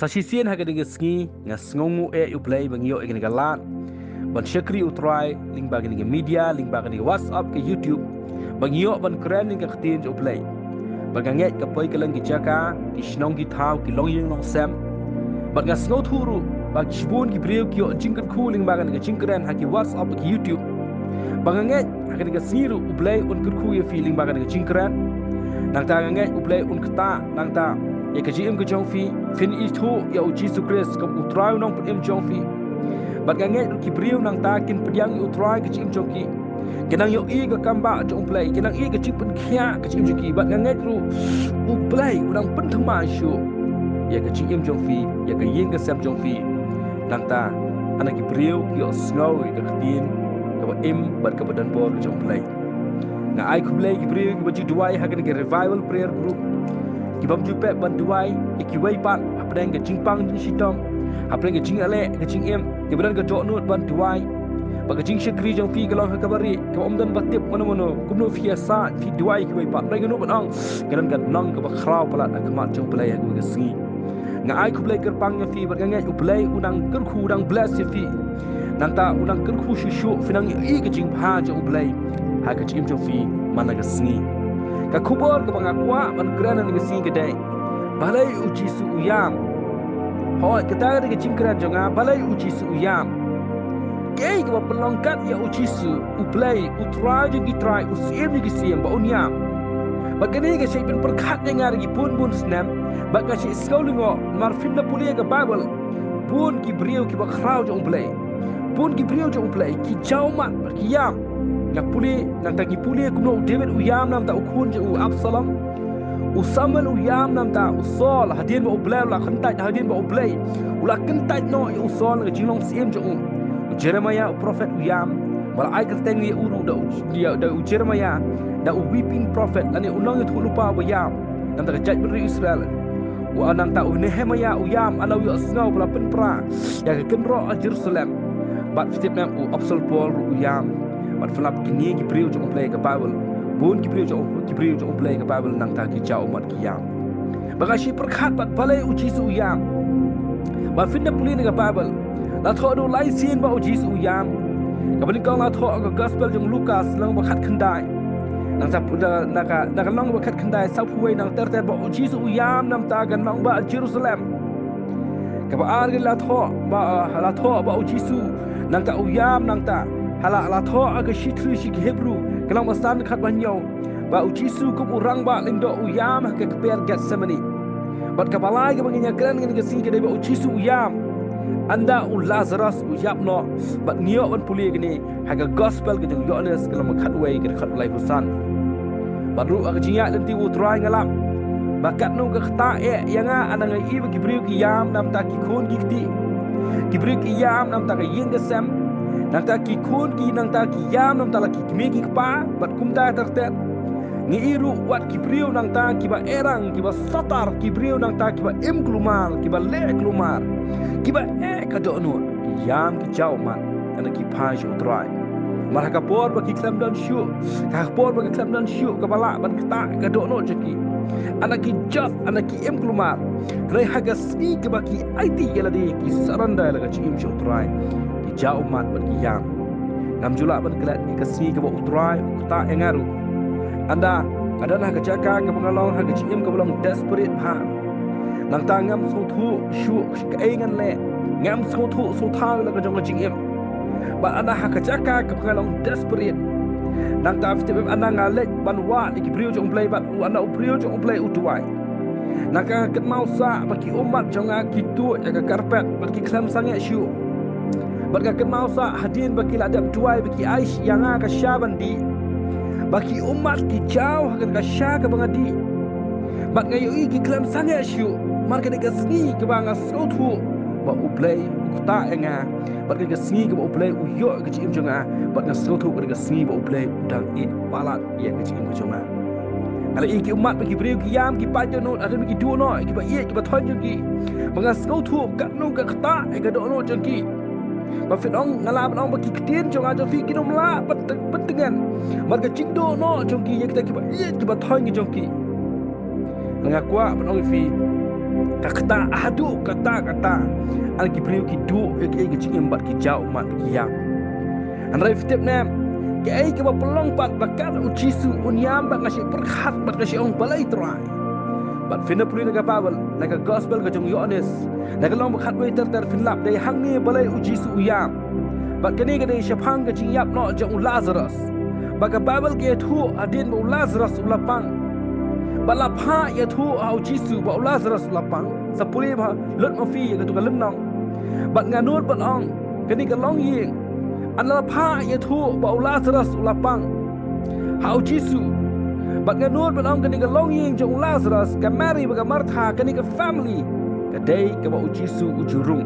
Tasisian haga dinga sngi nga sngongu uplay bangyo igni galan ban shakri utrai ling bagni ga media ling bagni WhatsApp ke YouTube bangyo ban kren ning ka khtin uplay baganget ka poi kalang ki chaka ki shnong ki thau ki long ying long sam bat nga sngo thuru bag shibun ki breu ki jingkan cooling bagni ga jingkran ha ki WhatsApp ki YouTube baganget haga dinga sniru uplay un kurku ye feeling bagni ga jingkran nang ta nganget uplay un kta nang ta ya kaji im kejong fi fin itu ya uji sukres ke utrai nong pun im jong fi bat nganget ki briu nang ta kin pediang utrai kaji im jong ki kenang yo i ke kamba jong play kenang i kaji pun khia kaji im jong ki bat nganget ru u play udang pun thama shu ya kaji im jong fi ya ka yeng ke sam jong fi nang ta anak ki briu ki snow ke ktin ke im bat ke badan bol jong play na ai ku play ki briu ki baji duai ha ke revival prayer group kibam jupe bantuai ikiwai pan apren ke jingpang jing sitom apren ke jing ale ke jing em kibran ke tonut bantuai ba ke jing shakri jong fi galong ka bari ke omdan batip mono kumno fi sa fi duai kiwai pan rai gnu banong keran kan nong ke ba khrau palat akmat jong play aku ke singi nga ai ku play ker pang ya fi ba ngai u play unang ker khu udang bless ya fi nanta unang ker khu shu finang i ke jing pha jong play ha ke jing jong fi mana ke singi ka kubor ka banga kwa ban krana ni si kedai balai uji su uyam hoi kita ga jingkran jonga balai uji su uyam kei ka pelongkat ya uji su uplay utrai gi try usim gi sim ba unyam bagani ga shay bin perkhat ngar gi pun snam baga shay skaulingo marfin na pulia ga bible pun ki brio ki ba khrau jong play pun ki brio jong play ki jaumat ki yam nak puli nang tagi puli kuno David uyam nam ta ukun je u Absalom u Samuel uyam nam ta usol hadin ba ublay la khantai hadin ba ublay ula kentai no u usol ga jinglong sim je u Jeremiah prophet uyam mal ai kerteng ye uru da u Jeremiah da u weeping prophet lani unang itu lupa ba yam nam ta jaj beri Israel u anang ta u Nehemiah uyam alawi asngau bala penpra ya ke kenro Jerusalem bat fitip nam u Apostol Paul uyam bat flap kini ki priu jong play ka Bible bun ki priu jong play ka Bible nang ta ki jauh mat ki yam bagashi perkhat bat balai uji su yam ba finna puli ni ka Bible la tho do lai sin ba uji su yam ka bali kang la tho ka gospel jong Lukas lang ba khat khandai nang sa puda naka long ba khat khandai sa puai nang ter ba uji su yam nam ta kan nang ba Jerusalem ka ba ar la tho ba uji su nang ta uyam nang ta hala la tho aga shitri shi Hebrew kalang masan khat banyo ba uji su kum urang ba lindo uyam ka kper Getsemani bat ka balai ga banginya kran ngin ga sing ke ba uji su uyam anda u Lazarus uyap no bat nio ban puli gni haga gospel ga jong Yohanes kalang khat wei ga khat lai husan bat ru aga jinya lenti u try ngalam bakat nu ga khta yanga ananga i ba gibriu ki yam nam ta ki khon ki kti gibriu ki yam nam ta ga yin ga sam nang ta ki khun ki nang ta ki yam nang ta la ki mi ki pa bat kum ta tertet ni iru wat ki brio nang ta ki ba erang ki ba satar ki brio nang ta ki ba im klumar ki ba le klumar ki ba ka do no ki yam ki chau man ana ki pa ju try mar ka por ba ki klam dan shu ka por ba ki klam dan shu ka bala ban ta ka do no jeki ana ki jat ana ki im klumar rai haga sni ki ba ki IT yala de ki saranda la ka chi im ju try jauh mat berkiam ngam jula ban kelat ikasi ke bau utrai ta engaru anda adalah kecaka ke pengalong ha kecim ke belum desperate ha nang tangam sotu shu keingan le ngam sotu sotau la ke jong jingim ba anda ha kecaka ke pengalong desperate nang ta fitib anda ngalek ban wa ikibriu jong play bat anda ubriu jong play utuai nang ka ket mau sa bagi umat jonga kitu ya ke karpet bagi klam sangat shu Barga kenal sa hadin bagi ladap tuai bagi Aish yang ka syabandi bagi umat ki jauh akan ka syaka bangadi bak ngayo ki klam sangat syu marga de gasni ke banga sotu ba uplay ta enga barga gasni ke ba uplay uyo ke cim jonga barga sotu ke gasni ba uplay udang it palat ya ke cim jonga ala iki umat bagi beriu ki yam ki pajono ada bagi duo no ki ba ye ki ba thon jongi banga sotu ka nu ka ta e ka do no jongi ba fit ong ngala ong bagi ketien jong ajo fi kinom la pentengan marga cingdo no jongki ye kita ki ba thon ki jongki ngakwa ong fi Kata adu kata an ki priu ki du e ki chingem bat ki jau mat ki yang an rai fitep nem ke ai ke ba pelong pat bakat u jisu unyam ba ngasi berkhat bat ngasi ong balai trai bat fina puli naga babel naga gospel ka jong yones naga long bakhat wei ter finlap dei hang ni balai u jisu uyam bat kani ka dei shapang ka jing yap no jong lazarus baga babel ke thu adin bu lazarus ulapang balapha ya thu au jisu ba lazarus lapang sapuli ba lot ma fi ka tu ka lemnong bat nganut bat ong kani ka long ying an lapha ya thu ba lazarus lapang au jisu bat nganut bat ong kani ka long ying jong lazarus ka mary ba ka martha kani ka family ka dei ka ba jisu ujurung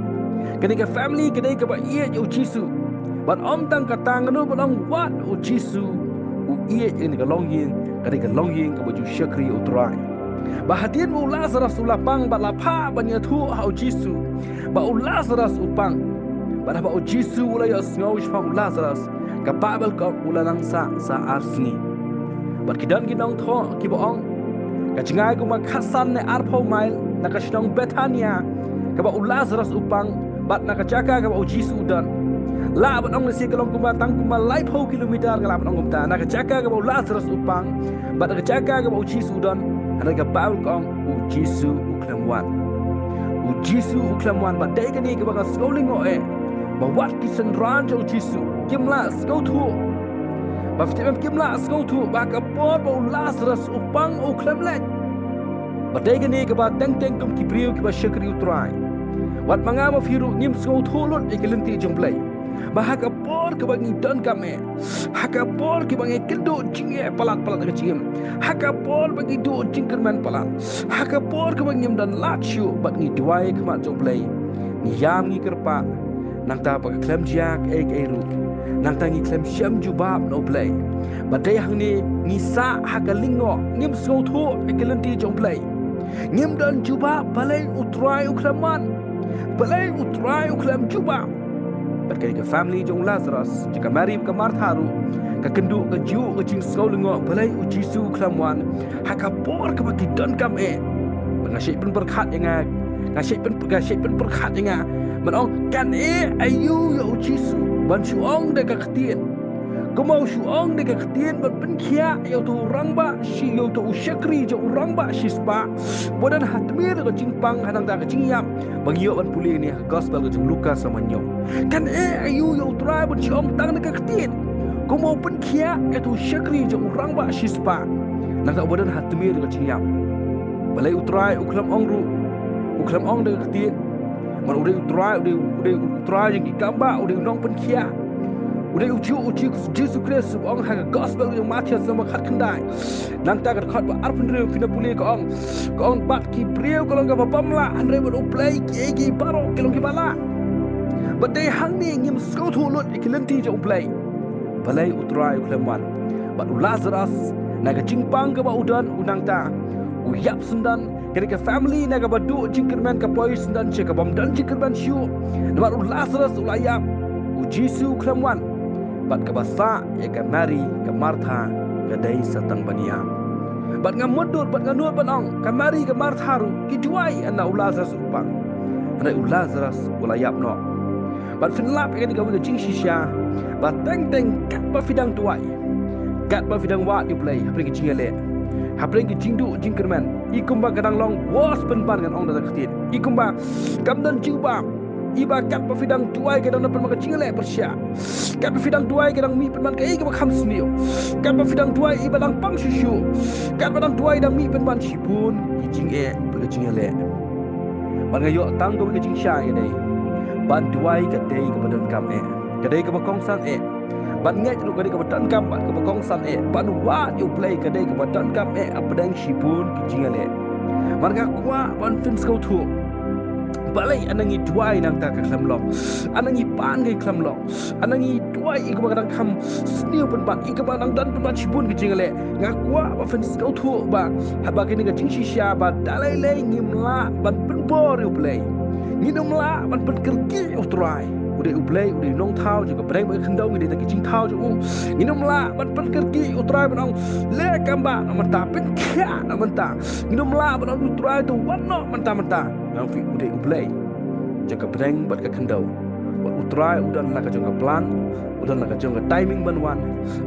kani ka family ka dei ka ba ye u jisu bat om tang ka tang nganut bat ong wat u jisu u ye kani ka long ying kani ka long ying ka baju syakri utrai bahatian u lazarus ulapang ba lapha banya thu hau jisu ba u lazarus upang ba ba u jisu ulai asngau shpang lazarus ka babel ka ulanang sa arsni bat kidan ginong tho ki boong ka chingai ku ma khasan ne arpho mail na ka shnong bethania ka ba u lazarus upang bat na ka chaka ka ba u jisu dan la bat ong si kalong kuma tang kuma lai pho kilometer ka la bat ong kumta na ka chaka ka ba lazarus upang bat ka chaka ka ba uji sudan ana ka paul kong uji su uklamwan bat dai ka ni ka ba scrolling o e ba wat ki san ran jo uji su kimla scroll thu ba fitem kimla scroll thu ba ka por ba lazarus upang uklamlet ba dai ka ni ka ba teng kum ki priu ki ba shakri utrai wat manga ma firu nim scroll thu lot e kelenti jomplay bahaka por ke bangi don kame haka por ke bangi kendo jinge palat ke jingem haka por bangi do jingkerman palat haka por ke bangi dan lachu bat ni duai ke mat joplay ni yam ni kerpa nang ta pa klem jak eru nang ta ni klem syam jubab no play badai hang ni sa haka lingo nim so tho e kelenti joplay nim dan jubab balai utrai uklaman balai utrai uklam jubab berkait ke family jong Lazarus jika mari ke martharu ka kendu ke ju ke jing skaulingo balai u jisu klamwan haka por ke bagi don kam e ngasyik pen berkat nga ngasyik pen berkat nga menong kan e ayu ya u jisu ban suong de ka ktien kemau suong de ka ktien ban pen kia ya tu orang ba si ya tu syakri jo orang ba sispa bodan hatmir ke jingpang hanang da ke jingyam bagi yo ban puli ni gospel ke jing Lukas sama nyom kan ayu ya utrai ban siong tang de ka ktien kemau pen kia ya tu syakri jo orang ba sispa nang da bodan hatmir ke jingyam balai utrai uklam ongru uklam ong de ka ktien man udah utrai yang ikamba udah nong pen kia udah uji Yesus Kristus ong haga gospel yang Matius sama khat kendai nang ta kat khat ba arpun re fina puli ko ong bat ki prieu ko long ga pamla andre bo play ki baro ki long ki bala badai hang ni ngim sko thu lut ikilenti jo play balai utrai ukleman bat Lazarus naga jingpang ga ba udan unang ta uyap sundan ketika family naga badu jingkerman ka poi sundan che ka bam dan jingkerman shu bat Lazarus ulayap ujisu ukleman bat ka basa ya ka Mary ka Martha ka dai satang bania bat nga mudur bat nga nur banong ka Mary ka Martha ru ki duai ana Lazarus upang ana Lazarus ulayap no bat finlap ka ni ka wi jing shisha bat teng kat ba fidang duai kat ba fidang wa you play hapring ki jingale hapring ki jingdu jingkerman ikumba kadang long was penban kan ong da khatin ikumba kamdan jiuba iba kat pa fidang tuai ke dang maka jingale persya kat pa fidang tuai ke dang mi penman ke ke kham snio kat pa fidang tuai iba dang pang susu kat pa dang tuai dang mi penman sipun kijing pe jingale ban ngayo tang ko ke jing sha ye dai ban tuai ke dai ke badan kam ke dai ke bakong san ban ngai lu ke dai ke badan kam ke bakong san ban wa you play ke dai ke badan kam apdang sipun kijingale marga kwa ban fins ko thu balai anangi duai nang ta ka klamlong anangi pan ge klamlong anangi duai ik ba kadang kham sniu pen ban ik ba nang dan pen ban chibun ge jingale ngakwa ba fen skau thu ba haba ge ni ga jing shisha ba dalai le ngimla ban pen bor you play nginumla ban pen kerki utrai udah ublay udah nong thau juga breng ba khandau ngi ta kijing thau ju nginom la ban pan kerki utrai ban ong le kamba namanta pen kya namanta nginom la ban ong utrai tu wanno manta nang fi udah ublay jaga breng bat ka khandau bat utrai udan la ka jonga plan udan la ka jonga timing ban wan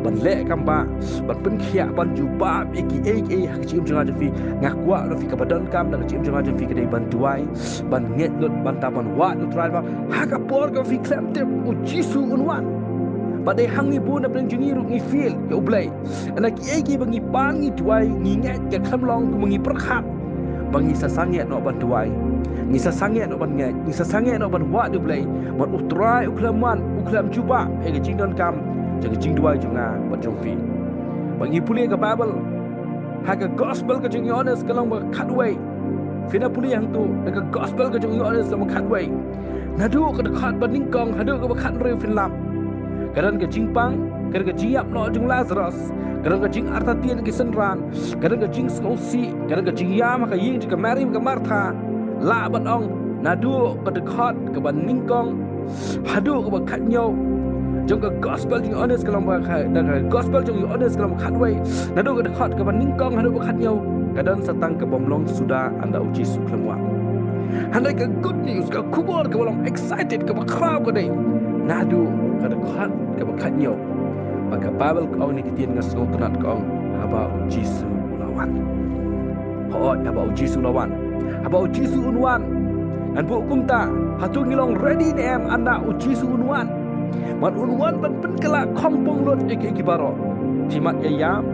ban le kamba ban pen kya ban ju ba eki hak chim jonga fi ngakwa fi ka badan kam la chim jonga fi ka dei ban tuai ban nget lot ban ta ban wa utrai ba haka por ka fi klemte u jisu unwan badai hangi bu na breng jungi ru ngi feel ya ublay anak eki bangi pan ngi tuai ngi nget ka khamlong ku ngi perkhat bangi sasange no ban tuai ngi sasange no ban nget ngi sasange no ban wa du blay ban utrai uklaman uklam juba e ga jingdon kam jaga jing duai junga ban jong fi bangi puli ka bible haga gospel ka jungi honest kalong ba khatway fina puli hang tu ka gospel ka jungi honest lam khatway nadu ka khat ban ning kong hadu ka ba khat re fin lam kadang ka jingpang kadang ka jiap no jung Lazarus kadang ka jing artatien ki senran kadang ka jing skosi kadang ka jing yam ka ying ka Mary ka Martha la ban ong nadu ka khat ka ban ning kong hadu ka ba khat nyo jong ka gospel jing honest kalam ba ka gospel jong honest kalam khatway nadu ka khat ka ban ning kong hadu ka khat nyo kadang satang ka bomlong sudah anda uji suklemwa handai ka good news ka kubor ka bolong excited ka ba crowd ka dei nadu ka khat ka ba khat nyo maka Bible kau ni kitien ngas ngong kenat kau haba uji su lawan ho haba uji su lawan haba uji su unwan an bu kumta hatu ngilong ready ni em anda uji su unwan man unwan ban pen kala kompong lot ek baro pimat ya yam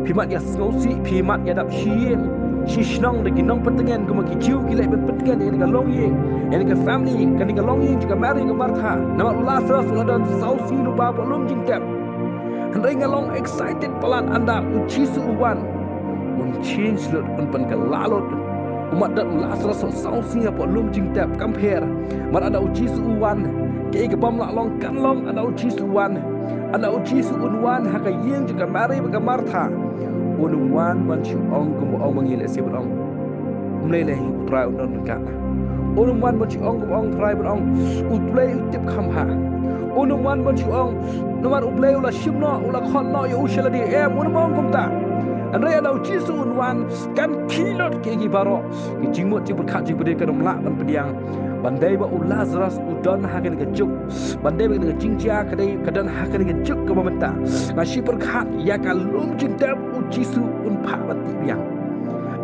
pimat ya sngosi pimat ya dap shien shishnong de ginong pentengen kuma ki jiu ki lek pentengen ni ga long ying ni ga family kan ni ga long ying juga Mary ga Martha nama Lazarus udan sausi lu ba lum jing tep handai ngalong excited pelan anda uji su uwan change lot un pen ka lalot umat dan Lazarus sausi apa lum jing tep compare man anda uji su uwan ke ga bam la long kan long anda uji su uwan anda uji su unwan haka ying juga Mary ga Martha unwan man chu ong kum ong mangil ese ong mlele utrai unon ka unwan man chu ong kum ong trai ong utlei utip khamha unwan man chu ong nomar ublei ula shimno ula khonno yo ushala di unwan kum ta andai ada uji su unwan kan kilot ke gi baro ki jingmo ti berkhat ji bede ka domla ban pediang bandai ba Lazarus udon hakan ke juk bandai ba ke jingjia kadai kadan hakan ke juk ke mamenta ngashi berkhat ya kalum jindap uji su un pha bati biang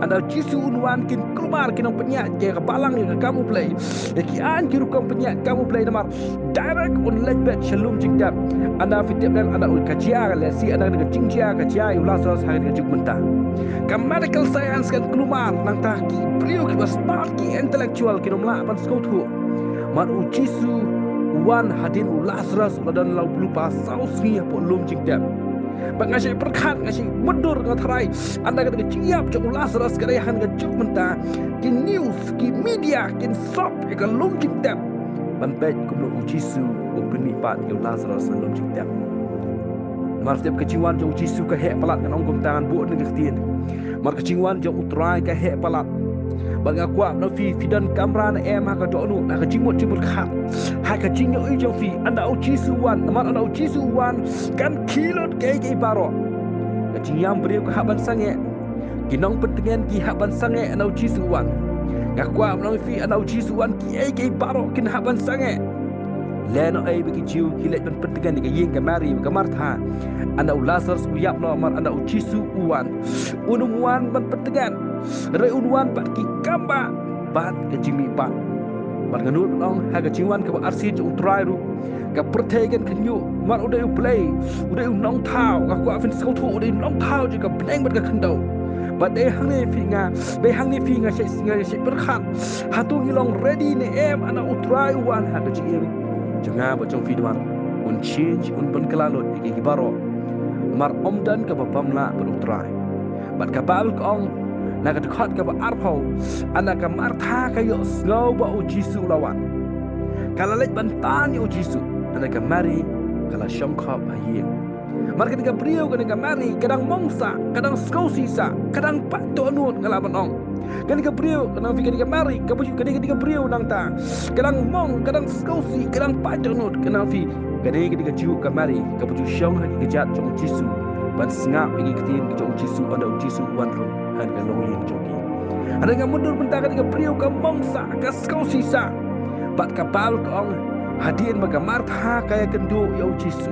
anda jisu unwan kin keluar kinong penyak ke balang ke kamu play ki an ki rukam penyak kamu play namar direct on lejbet shalom jingdap anda fitip dan anda ul kajia le si anda ke jingjia kajia Lazarus hakan ke juk menta ka medical science kan keluar nang ta ki beliau ki smart ki intellectual kinom la pan skothu man uji su wan hadin Lazarus dan lau lupa sausi apa lum jingdap Bangasih perkhat ngasih mundur ngathrai anda kata ciap jong Lazarus kerehan ke juk menta ki news ki media kin sop ke lum jing tap ban bet kum uji su ubni pat ke Lazarus lum jing tap mar setiap kejiwan jong uji su ke hek palat kan ongkom tangan bu dengan tien mar kejiwan jong utrai ke hek palat bang aku no fi fidan kamera na em ha ka do nu na ka jingmot jimut khat ha ka jingyo i jong fi anda uji su wan mar anda uji su wan kan kilot ke baro ka jingyam beriu ka haban sange kinong pentengen ki haban sange anda uji su wan ka kwa no fi anda uji su wan ki baro kin haban sange leno ai bagi jiu ki let pentengen ni ka ying ka Mary ka Martha anda Lazarus uyap no mar anda uji su wan unumwan ban pentengen Rai unwan pat ki kamba bat ke jimi pat bat nganut nong ha ke jiwan ke arsi ju trai ru ka protegen ke nyu mar udai play udai nong thau ka kwa fin skau thu udai nong thau ju ka bleng bat ka khandau bat e hang ne finga be hang ne finga se singa se perkhat hatu ngilong ready ne em ana utrai wan ha ke jim junga ba jong fi mar un change un ban kalalot ke gibaro mar omdan ka ba pamla ber utrai bat ka bal kong nak dekat ke arpau anak ke Martha kayo ngau ba ujisu lawan kalau lek bantan ujisu anak ke Mary kalau syamkhap ayin Marka diga brio ka mari kadang mongsa, kadang skosi sa, kadang pato anut ngalaban ong. Kan diga brio kadang fi diga mari ka puju ka diga brio nang ta. Kadang mong, kadang skosi, kadang pato anut kadang fi diga jiu ka mari ka puju syong hagi kejat jong Jisu. Ban sengap igi ketin ke jong Jisu anda Jisu wan rum han ka long yin jogi. Ada nga mundur benta ka diga brio ka mongsa, ka skosi sa. Bat kapal ka ong hadian maga martha kaya kendo ya Jisu.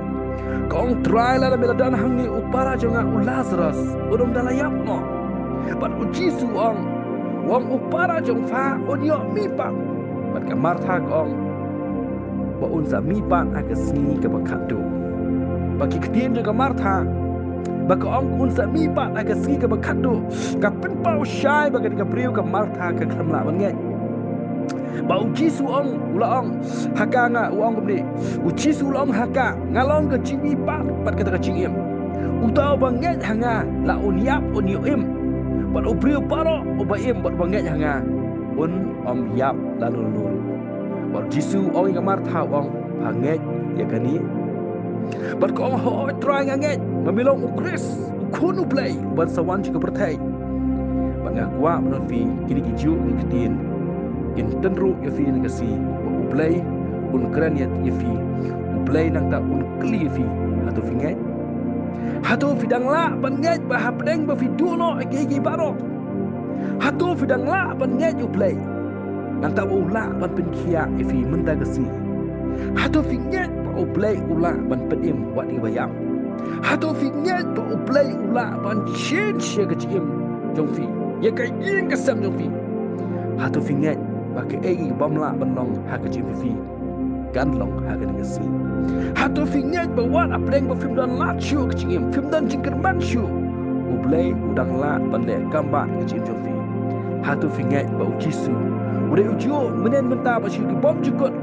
Kong try la meladan hangni upara jonga u Lazarus udom dalayap mo. Bat u Jisu ong wong upara jong fa onyo mipa. Bat ka martha kong ba unsa mipa aga singi ka bakado. Bagi ketien jonga martha baka ong unsa mipa aga singi ka bakado. Ka penpau syai bagi ka priu ka martha ka khamla banget. Ba u Jisu ong ula ong haka nga u ong kumni u Jisu ula ong haka ngalong ke cimi pat kata ke cingim utau banget hanga la uniap unioim pat u priu paro u baim bat banget hanga un om yap lalu lulu ba Jisu ong nga martha ong banget ya kani bat ko ong ho try nganget mamilong u Chris u kunu play ban sawan juga pertai ban ngakwa menon fi kini kiju ni ketin in tenru ya fi negasi ublay un kran ya fi ublay nang ta un kli fi hatu fi ngai hatu fi dang la ban ngai ba hapdeng ba fi dulo egi baro hatu fi dang la ban ngai ublay nang ta ula ban pen kia fi menta gasi hatu fi ngai ba ublay ula ban pedim wa di bayam hatu fi ngai ba ublay ula ban chen sia gachim jong fi ya kai ing kasam jong fi hatu fi ngai bagi egi bamla benong haka jifi ganlong haka ngasi hatu finget bawan apreng ba film dan lachu kecingim film dan jingker manshu ublay udang la bande gamba kecing jofi hatu finget ba Jisu udah ujo menen menta ba syu ki bom jukut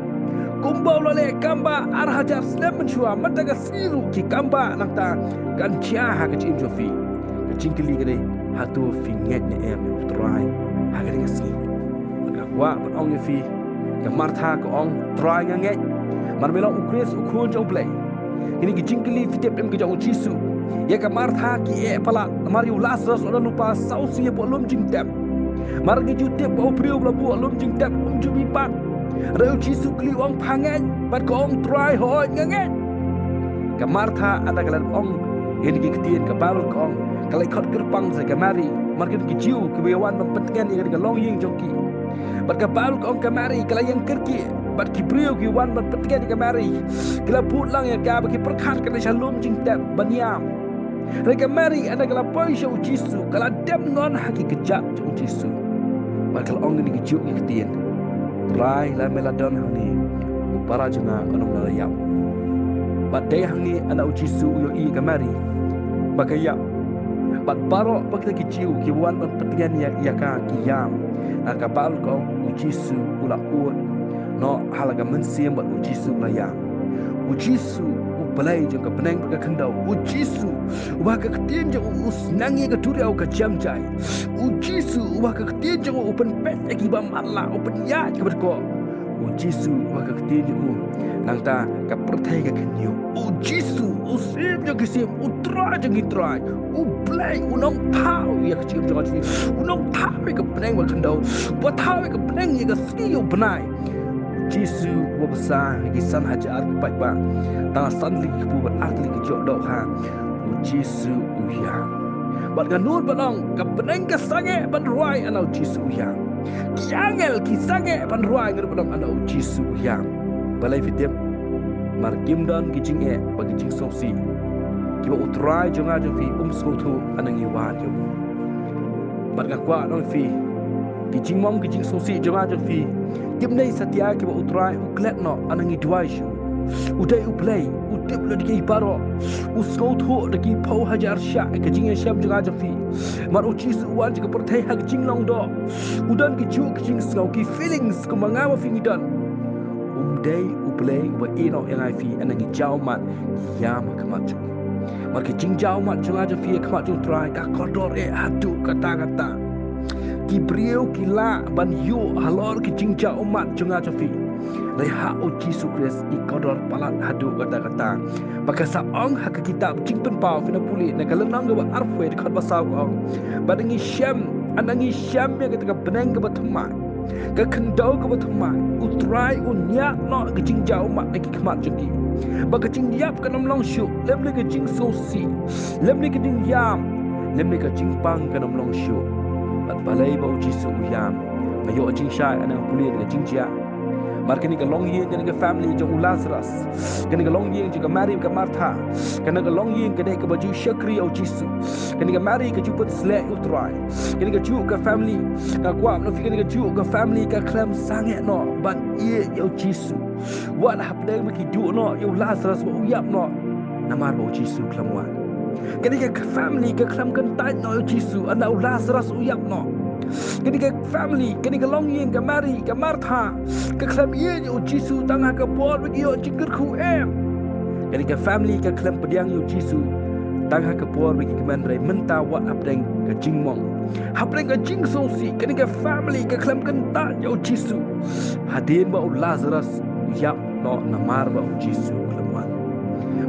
kumbau lale gamba ar hajar slam menshua mataga siru ki gamba nangta kan chia haka kecing jofi kecing kili gede hatu finget ne em utrai haka ngasi wa ban ong fi ka martha ko ong try nganget mar melong u Chris u khun jong play ini ki jingkli fi tep em ki jong Jisu ya ka martha ki e pala mar yu Lazarus ona lupa sausi po lum jing tep mar ki ju tep o priu bla bu lum jing tep ju bi pat reu Jisu kli ong phanget bat ko ong try ho nganget ka martha ada kalan ong ini ki ketien ka barul ko ong kalai khot kerpang se ka mari mar ki jiu ki bewan mempentingan yang ka long ying jong ki bat ka baru kong kamari kala yang kerki bat ki brio ki wan bat petiga di kamari kala put lang ya ka bagi perkhat kana shalom jing tap baniam re kamari ada kala poi shu Jisu kala dem ngon haki kejap jong Jisu bat kala ong ni kijuk ni ketien rai la meladon hani upara jenga onong la yap bat dei hangi ana Jisu yo i kamari bakaya bat baro bakta kijiu ki wan bat petiga ya ka kiyam kapal ko Jisu ula uot no halaga mensiam bat Jisu layang Jisu upalai jong ka peneng ka khandau Jisu wa ka ketien jong usnangi ka turi au ka jamjai Jisu wa ka ketien jong open pet agi ba malla open ya ka berko Jisu wa ka ketien jong nang ta ka perthai ka kenyo Jisu usim jong kisim utra jong itrai uplai unong thau ya kecim jong ati unong thau ka peneng ba khandau ba thau ka peneng ya ka siyo benai Jisu wa besar lagi san hajar pat ba ta san li bu bat atli ki jok dok ha Jisu uya bat ganun banong ka peneng ka sange ban ruai anau Jisu uya kiangel ki sange ban ruai ngur banong anau Jisu uya balai fitip mar kimdan ki jing e bagi jing sosi ki ba utrai jonga jo fi skotu anang iwa jo bat ga kwa no fi ki jing mom ki jing sosi jonga jo fi kim nei satia ki ba utrai uklet no anang idwai shu udai uplay udip lo diki baro skotu diki pau hajar sha ka jing e sham jonga jo fi mar Jisu wan ji ka perthai hak jing long do udan ki ju ki jing snau ki feelings ko mangawa fi ngidan dai uplay ba ino yang ai fi anang jau mat ya ma kamat mar ki jing jau mat jonga jo fi kamat jo try ka kodor e hatu kata ki brio ki la ban yu halor ki jing jau mat jonga jo fi Leha o Jisu Kris I kodor palat hadu kata-kata Baka saong haka kitab Jingpen pau fina puli Nagalanang gawa arfwe Dekat basaw ko Badangi syam Anangi syam yang ketika beneng gawa temai Kekendau gawa temai Utrai unyak no Kejing jauh mak Lagi kemat jengki Baka jing diap kanam long syuk Lem lagi jing sosi Lem lagi jing yam Lem lagi jing pang kanam long syuk Bat balai bau Jisu uyam Mayo jing syai anang puli Dengan jing jia Mar kini ka long yin kini ka family jong Lazarus kini ka long yin juga Mary ka Martha kini ka long yin kini ka baju Syakri au Jisu kini ka Mary ka juput selek utrai kini ka ju ka family ka kuat no kini ka ju ka family ka klem sangat no ban ye au Jisu wat hap deng maki du no au Lazarus ba uyap no namar ba Jisu klamwan kini ka family ka klem kan tai no au Jisu ana au Lazarus uyap no kini ka family kini ka long yin ka Mary ka Martha ka klam ye o Jisu tangah ka bor bagi yo jingker ku kini ka family ka klam pediang yo Jisu tangah ka bor bagi keman rai menta wat apdeng ka jingmong hapdeng ka jing sosi kini ka family ka klam kenta yo Jisu hadin ba o Lazarus yap no namar ba o Jisu klamwan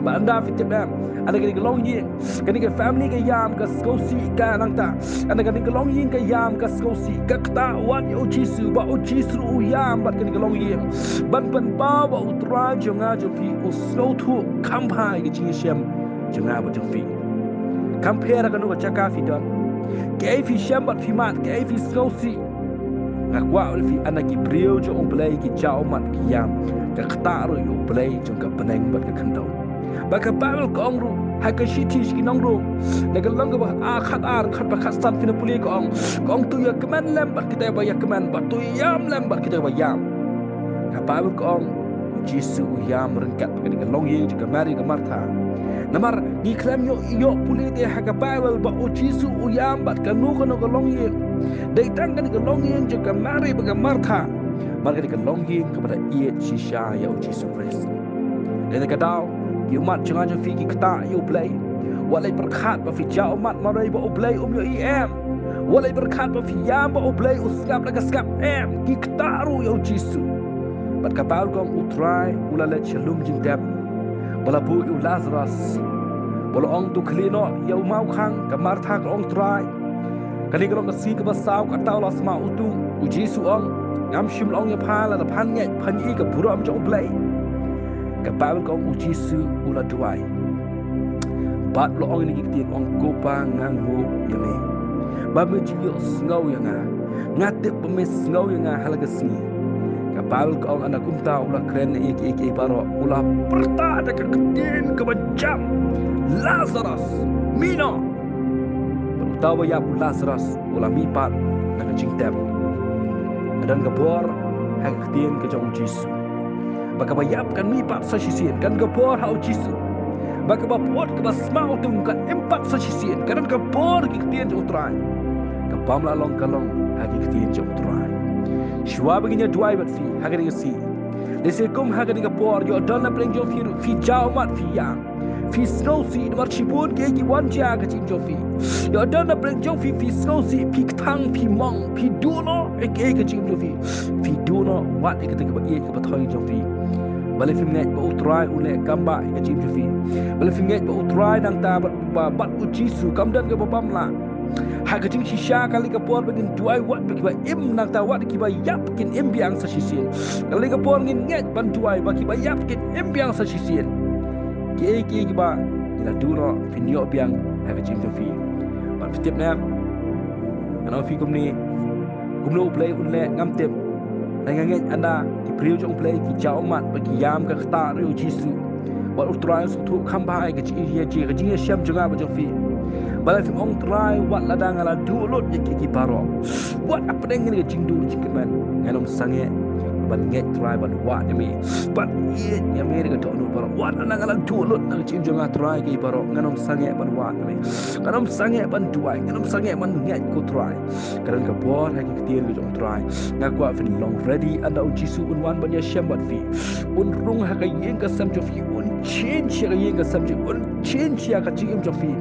ba anda fitip dam ada kini ka long yin kini ka family ka yam ka skosi ka nangta ada kini ka long yin ka yam ka skosi ka kta wat yo Jisu ba o Jisu yam bat kini ka long yin ban ban ba ba utra jonga jo fi o snow tu kampai ka jing shem jonga ba jo fi kampera ka no ka chaka fi don ke fi shem bat fi mat ke fi skosi ngakwa fi anaki brio jo on play ki chao mat ki yam ka kta ro yo play jo ka peneng bat ka khandau baka Bible ko ongru haka shiti ki nongru nagal longa ba khat ba khastan fina puli ko ong tu ya keman lembar kita ba ya keman ba tu yam lembar kita ba yam ka Bible ko ong Jisu yam rengkat ka nagal long ye juga Mary ka Martha namar ni klem yo puli te haka Bible ba o Jisu yam bat ka nu ko nagal long ye dai tang ka nagal long ye juga Mary ba ka Martha marga nagal long ye kepada iet shisha ya o Jisu Kristus dan ka daw umat jangan jangan fikir kata you play walai berkat ba fi ja umat marai ba play yo walai berkat ba fi yam ba play uskap laga skap ki kata ru yo Jisu bat ka baul kong utrai ulale shalom jingtap bala bu yo Lazarus bala ong tu klino yo mau khang ka Martha ka ong trai kali ka ong ka si ka basaw ka taw las ma utu u Jisu ong ngam shim ong ya phala la phan ngai phan i ka buram jo play ka Bible ko u Jisu ula duai bat lo ong ni kiti ong kopa ngangu yame ba me ji yo ngau yang ngate ba me ngau yang halaga singi ka Bible ko ong anak kumta ula kren iki baro ula perta ada ka ketin ka bajam Lazarus mino tawa ya Lazarus ula mipat na ka jingtem dan ka bor hak ketin ka jong Jisu baka bayapkan mipat sa sisian kan gapor hau Jisu baka bapuat ka basmau tung kan empat sa sisian kan gapor kiktian jong utrai kapam lalong kalong hagi kiktian jong utrai shwa baginya duai bat fi hagi si lesekum hagi gapor yo donna bring jong fi jao mat fi yang fi snow si mar chipun ke ki wan ja ka jing jong fi yo donna bring jong fi snow si fi thang fi mong fi duno ek ka jing jong fi duno wat ek ka ba ye ka ba thoi jong fi balik film ba utrai ule kamba ka jim jufi balik film ba utrai nang ta bat u Jisu kamdan ka babam la ha ka jing shisha kali ka por begin duai wat bagi ba im nang ta wat ki ba yap kin im biang sa shisien kali ka por ngin nget ban duai ba ki ba yap kin im biang sa shisien ki ba ila duro finyo biang ha ka jim jufi ba fitip na ana fi kumni kumno play unle ngam tep nangangit anda Priu jong play ki jao mat bagi yam ka kta rio Jisu wat utrai su tu khambai ka chi ye chi ka jing sham jonga ba jong fi bala fi ong trai wat ladang ala du lot ye ki baro wat apdeng ni ka jing du chi keman ngalom sange ban nget trai ban wat yami ban ye yami ka to no baro wat anang ala du lot na jing jonga trai ki baro ngalom sange ban wat yami ngalom sange ban duai ngalom sange ban nget ko trai karan ka bor ha ki ktir ka jong trai ngakwa fin long ready anda u Jisu un wan ban ya shambat fi un rung ha ka yeng ka sam jo fi un change ka yeng ka sam jo un change ya ka jing jo fi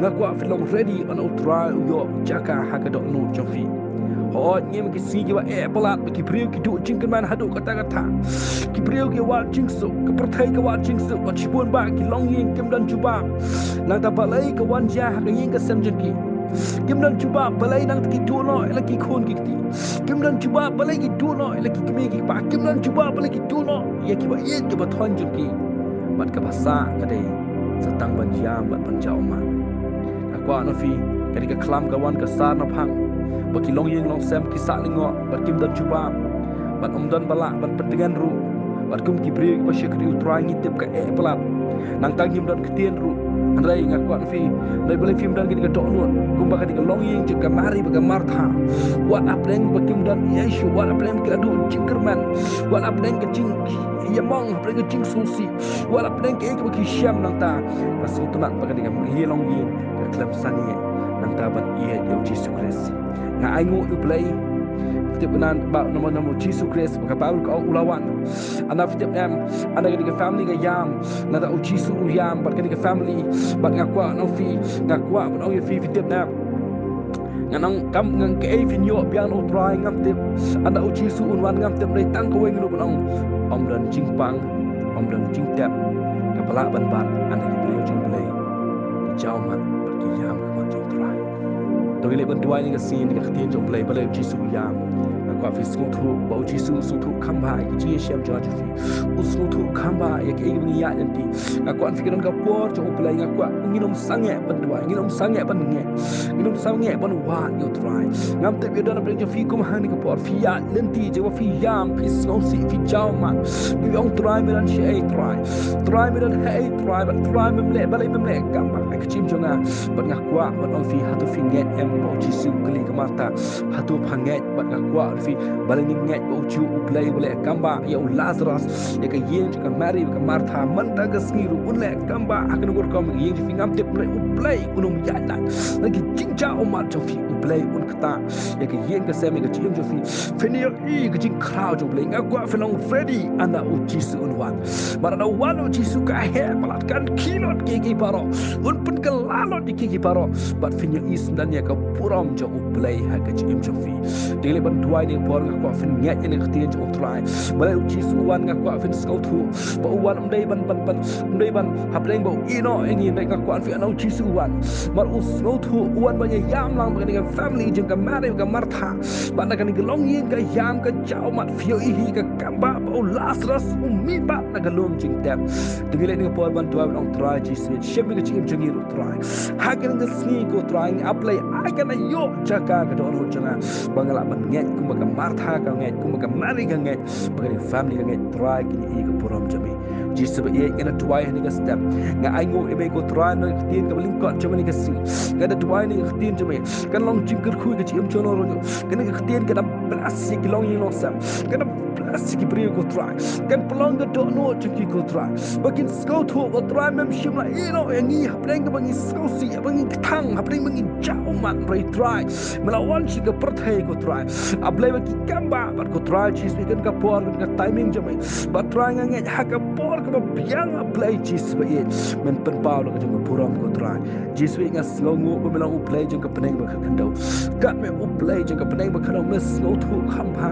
ngakwa fin long ready anda u trai u yo jaka ha ka do no jo fi ko ngem ki si ki wa pelat ki priu ki du jing kan hadu kata ki priu ki wa jing su ke perthai ke wa jing su wa chibun ba ki long yin kim dan chuba nang ta balai ke wan ja ka yin ka sem jeng ki kim dan chuba balai nang ki tu no la ki khon ki ti kim dan chuba balai ki tu no la ki kme ki pa kim dan chuba balai ki tu no ya ki ba ye ki ba thon jeng ki bat ka basa ka dei satang ban jam bat ban jao ma kwa no fi kadi ka klam ka wan ka sar na phang ba ki long yin long sem ki sa lingo bat kim dan chuba bat dan bala bat pendengan ru bat kum ki bri ba shekri utrai ni tip ka pelat nang tang him dan ketien ru andai ngak kwa fi dai boleh film dan kadi ka tok nu kum ba kadi ka long yin je ka mari ba ka martha wat aplen ba kim dan yeshu wat aplen ka du jinkerman wat aplen ka jing yamong aplen ka jing susi wat aplen ka ba ki syam nang ta ka sutunat ba kadi ka hi long yin ka klam sangi nang ta ban ye yo Jesus Christ nga ai ngu u play fitip nan ba nama Jesus Christ ka Paul ka ulawan ana fitip nam ana ka family ka yam na da Jesus yam ba ka family ba ngakwa no fi ngakwa ba no fi fitip nam nganang kam ngang ke vinyo bian o try ngam tip ana Jesus unwan ngam tip dai tang ko weng lu ba om dan jingpang om dan jingtap ka pala ban ban ana ki beliau jong play jauh mat ki yam ma jong try to gile ban tuai ni ka sin ka khtin jong play bale Jesus yam kwa fi sku thu ba Jesus su thu khamba ki ji shem jo ji fi usku thu khamba ya ke ngi ya yanti ka kwa fi kan ka por jong play nga kwa nginom sange ban tuai nginom sange ban nge nginom sange ban wa yo try ngam te bi dan ban jo fi kum hani ka por fi ya lenti je wa fi yam fi sku si fi jauh mat bi ong try me dan she try me dan hey try but try me le balai me le kamba ka chim jonga ban nga kwa ban ong fi hatu fi nget em ba Jesus kali ka mata hatu phanget ban nga kwa fi baling nget ba uju uplay boleh kamba ya Lazarus ya ka yen ka Mary ka Martha manta ka sngiru unle kamba akan gor kam yen fi ngam tip uplay unum yalan lagi jinja umat jo fi uplay un kata ya ka yen ka sem ka chim jo fi fenio I ka jing crowd jo play ngakwa felong Freddy ana uji su unwan marana wan uji su ka he palat kan kilot ki paro un pun ka lalot ki paro bat fenio is dan ya ka puram jo uplay ha ka chim jo fi dile ban tuai ni por ngakwa fen nget ni khtin jo utrai balai uji su wan ngakwa fen skau thu ba wan umdai ban hapleng ba ino engi mek ngakwa fi ana uji su wan mar us skau thu wan ba yam lang ba ni family jeng ka mare ka martha ba na kan long yin ka yam ka chau mat fio I ka kamba ba Lazarus umi ba na ka lom jing tem dile ni por ban tuai long try ji su shem ka chim jeng ru try ha kan ga sni ko try apply I kan yo jaka ka don janga bangala ban nget kuma ka martha ka nget kuma ka mari ka nget bagi family ka nget try kini I ka puram jami Jesus ba ye ina tuai ni ka step nga ai ngo ebe ko try no tin ka bling ko jami ka sing ga da tuai ni tin jami kan long jingkir khu ka chim chono ro kan ka tin ka da plastic long yin long sam kan plastic bri ko try kan plong ka do no chiki ko try bakin sko thu ko try mem shim la ino ngi hapleng ka bangi sko si bangi thang hapleng bangi jao man rai try melawan shi ka perthai ko try ablai ba ki kamba bat ko try chis kan ka por ka timing jami ba try ngai ha ka por ka biang ablai chis ba ye men pen pau ka jong puram ko try jis wi nga slongu ba melang uplay jong ka peneng ba kan do kat me uplay jong ka peneng ba kan mes ngo thu kham ha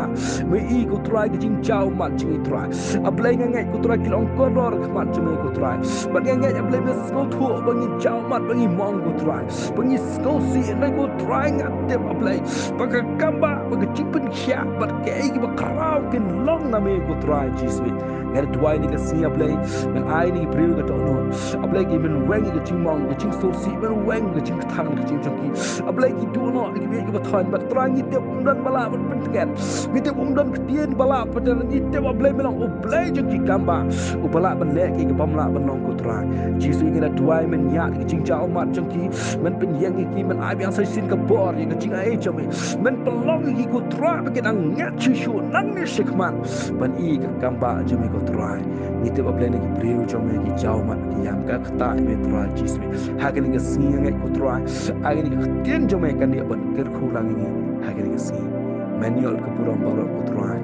me I ko try ka jing chao mat jing try ablai ngai ko try kilong koror mat jong ko try ba ngai ablai mes ngo thu bangi chao mat bangi mong ko try bangi sko si na ko try nga te ablai baka kamba baka chimpen khia bat ke ai ba kraw kin long na me ko try jis wi ngar tuai ni ka si ablai men ai ni priu ka to no ablai ki men weng ka ching mong ka ching so si men weng ka ching thang ka ching chong ki ablai ki tu no ki be ka than bat try ni te dan bala bat pen tekan ni te dan ketien bala pada ni te ablai melang ablai jong ki kamba ko bala ban le ki ka pamla ban nong ko try jis wi ngar tuai men nya ki ching chao mat chong ki men pen yang ki men ai biang sai sin ka bor ki ka ching ai chome men pelong ki ko try bakin ang ngat chu nang ni shikman ban I ka kamba jome ko try ni te ablai ni ki priu chome ki chao mat ki yam ka khata me try jis wi ha ka ni ka si ngai ko try ai ni ka tien jome kan dia ban ker khu lang ni ha ka ni ka si manual ka puram baro ko try